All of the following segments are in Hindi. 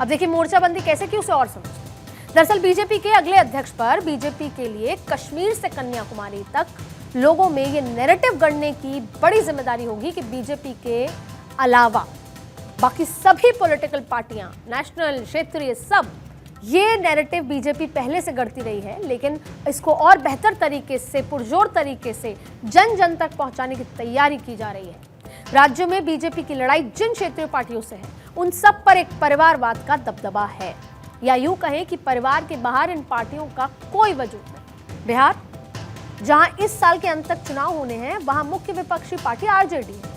अब देखिए मोर्चाबंदी कैसे की, उसे और समझिए। दरअसल बीजेपी के अगले अध्यक्ष पर बीजेपी के लिए कश्मीर से कन्याकुमारी तक लोगों में ये नैरेटिव गढ़ने की बड़ी जिम्मेदारी होगी कि बीजेपी के अलावा बाकी सभी पॉलिटिकल पार्टियां, नेशनल, क्षेत्रीय, सब ये नैरेटिव बीजेपी पहले से गढ़ती रही है, लेकिन इसको और बेहतर तरीके से, पुरजोर तरीके से जन जन तक पहुंचाने की तैयारी की जा रही है। राज्यों में बीजेपी की लड़ाई जिन क्षेत्रीय पार्टियों से है, उन सब पर एक परिवारवाद का दबदबा है, या यूं कहें कि परिवार के बाहर इन पार्टियों का कोई वजूद नहीं। बिहार, जहां इस साल के अंत तक चुनाव होने हैं, वहां मुख्य विपक्षी पार्टी आरजेडी है।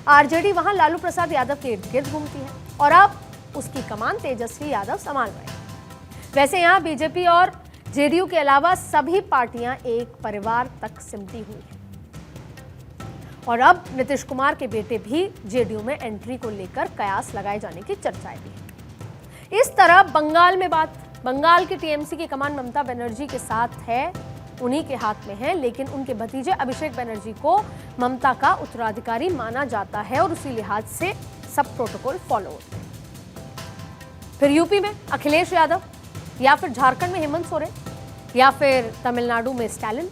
आरजेडी वहां लालू प्रसाद यादव के इर्द गिर्द घूमती है और अब उसकी कमान तेजस्वी यादव संभाल रहे हैं। वैसे यहां बीजेपी और जेडीयू के अलावा सभी पार्टियां एक परिवार तक सिमटी हुई हैं और अब नीतीश कुमार के बेटे भी जेडीयू में एंट्री को लेकर कयास लगाए जाने की चर्चाएं भी हैं। इस तरह बंगाल में बात, बंगाल की टीएमसी की कमान ममता बनर्जी के साथ है, उन्हीं के हाथ में है, लेकिन उनके भतीजे अभिषेक बनर्जी को ममता का उत्तराधिकारी माना जाता है और उसी लिहाज से सब प्रोटोकॉल फॉलो होते हैं। फिर यूपी में अखिलेश यादव, या फिर झारखंड में हेमंत सोरेन, या फिर तमिलनाडु में स्टालिन,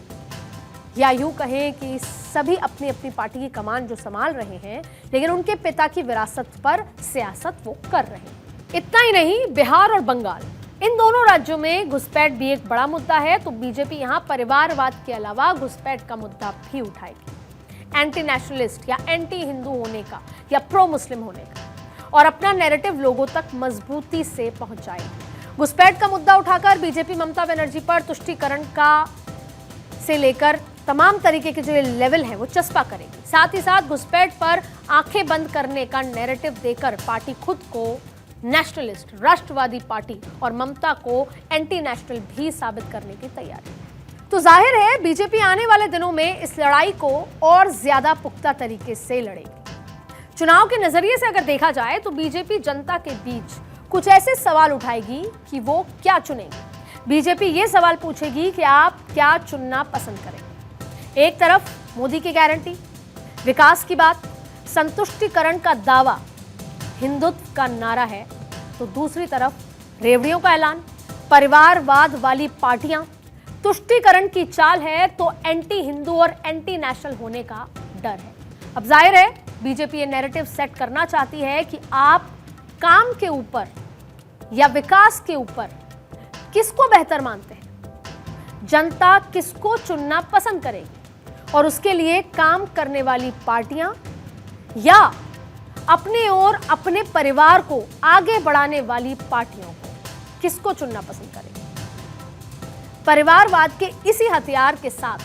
या यूं कहें कि सभी अपनी अपनी पार्टी की कमान जो संभाल रहे हैं, लेकिन उनके पिता की विरासत पर सियासत वो कर रहे हैं। इतना ही नहीं, बिहार और बंगाल, इन दोनों राज्यों में घुसपैठ भी एक बड़ा मुद्दा है, तो बीजेपी यहां परिवारवाद के अलावा घुसपैठ का मुद्दा भी उठाएगी। एंटी नेशनलिस्ट या एंटी हिंदू होने का या प्रो मुस्लिम होने का, और अपना नैरेटिव लोगों तक मजबूती से पहुंचाएगी। घुसपैठ का मुद्दा उठाकर बीजेपी ममता बनर्जी पर तुष्टीकरण का से लेकर तमाम तरीके के जो लेवल है वो चस्पा करेगी। साथ ही साथ घुसपैठ पर आंखें बंद करने का नैरेटिव देकर पार्टी खुद को नेशनलिस्ट, राष्ट्रवादी पार्टी और ममता को एंटी नेशनल भी साबित करने की तैयारी है। तो जाहिर है बीजेपी आने वाले दिनों में इस लड़ाई को और ज्यादा पुख्ता तरीके से लड़ेगी। चुनाव के नजरिए से अगर देखा जाए तो बीजेपी जनता के बीच कुछ ऐसे सवाल उठाएगी कि वो क्या चुनेगी। बीजेपी ये सवाल पूछेगी कि आप क्या चुनना पसंद करेंगे। एक तरफ मोदी की गारंटी, विकास की बात, संतुष्टिकरण का दावा, हिंदुत्व का नारा है, तो दूसरी तरफ रेवड़ियों का ऐलान, परिवारवाद वाली पार्टियां, तुष्टीकरण की चाल है, तो एंटी हिंदू और एंटी नेशनल होने का डर है। अब जाहिर है बीजेपी ये नैरेटिव सेट करना चाहती है कि आप काम के ऊपर या विकास के ऊपर किसको बेहतर मानते हैं, जनता किसको चुनना पसंद करेगी, और उसके लिए काम करने वाली पार्टियां या अपने और अपने परिवार को आगे बढ़ाने वाली पार्टियों को किसको चुनना पसंद करेगी। परिवारवाद के इसी हथियार के साथ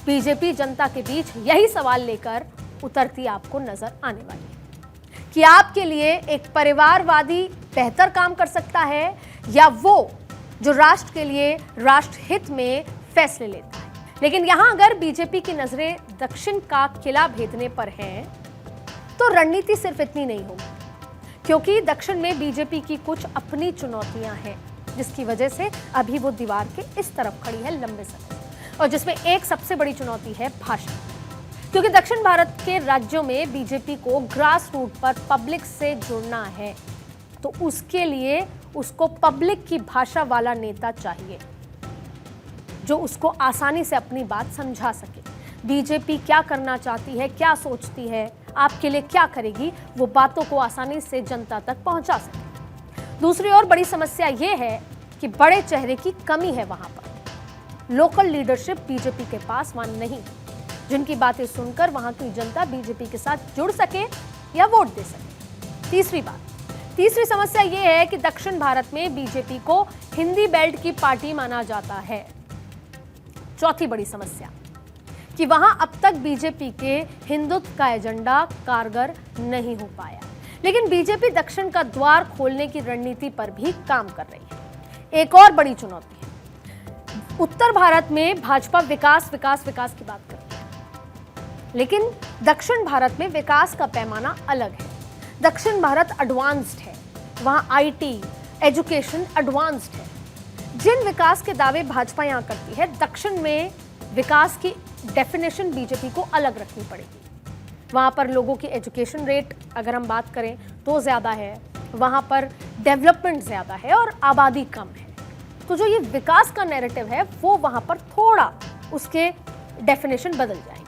बीजेपी जनता के बीच यही सवाल लेकर उतरती आपको नजर आने वाली है कि आपके लिए एक परिवारवादी बेहतर काम कर सकता है या वो जो राष्ट्र के लिए, राष्ट्र हित में फैसले लेता है। लेकिन यहां अगर बीजेपी की नजरें दक्षिण का किला भेदने पर हैं, तो रणनीति सिर्फ इतनी नहीं होगी, क्योंकि दक्षिण में बीजेपी की कुछ अपनी चुनौतियां हैं, जिसकी वजह से अभी वो दीवार के इस तरफ खड़ी है लंबे समय, और जिसमें एक सबसे बड़ी चुनौती है भाषा। क्योंकि दक्षिण भारत के राज्यों में बीजेपी को ग्रास रूट पर पब्लिक से जुड़ना है, तो उसके लिए उसको पब्लिक की भाषा वाला नेता चाहिए जो उसको आसानी से अपनी बात समझा सके। बीजेपी क्या करना चाहती है, क्या सोचती है, आपके लिए क्या करेगी, वो बातों को आसानी से जनता तक पहुंचा सके। दूसरी ओर बड़ी समस्या ये है कि बड़े चेहरे की कमी है वहां पर। लोकल लीडरशिप बीजेपी के पास वहां नहीं, जिनकी बातें सुनकर वहां की जनता बीजेपी के साथ जुड़ सके या वोट दे सके। तीसरी समस्या यह है कि दक्षिण भारत में बीजेपी को हिंदी बेल्ट की पार्टी माना जाता है। चौथी बड़ी समस्या कि वहां अब तक बीजेपी के हिंदुत्व का एजेंडा कारगर नहीं हो पाया, लेकिन बीजेपी दक्षिण का द्वार खोलने की रणनीति पर भी काम कर रही है। एक और बड़ी चुनौती है, उत्तर भारत में भाजपा विकास विकास विकास की बात करती है, लेकिन दक्षिण भारत में विकास का पैमाना अलग है। दक्षिण भारत एडवांस्ड है, वहां आईटी, एजुकेशन एडवांस्ड है। जिन विकास के दावे भाजपा यहां करती है, दक्षिण में विकास की डेफिनेशन बीजेपी को अलग रखनी पड़ेगी। वहां पर लोगों की एजुकेशन रेट अगर हम बात करें तो ज्यादा है, वहां पर डेवलपमेंट ज्यादा है और आबादी कम है। तो जो ये विकास का नैरेटिव है वो वहां पर थोड़ा उसके डेफिनेशन बदल जाए।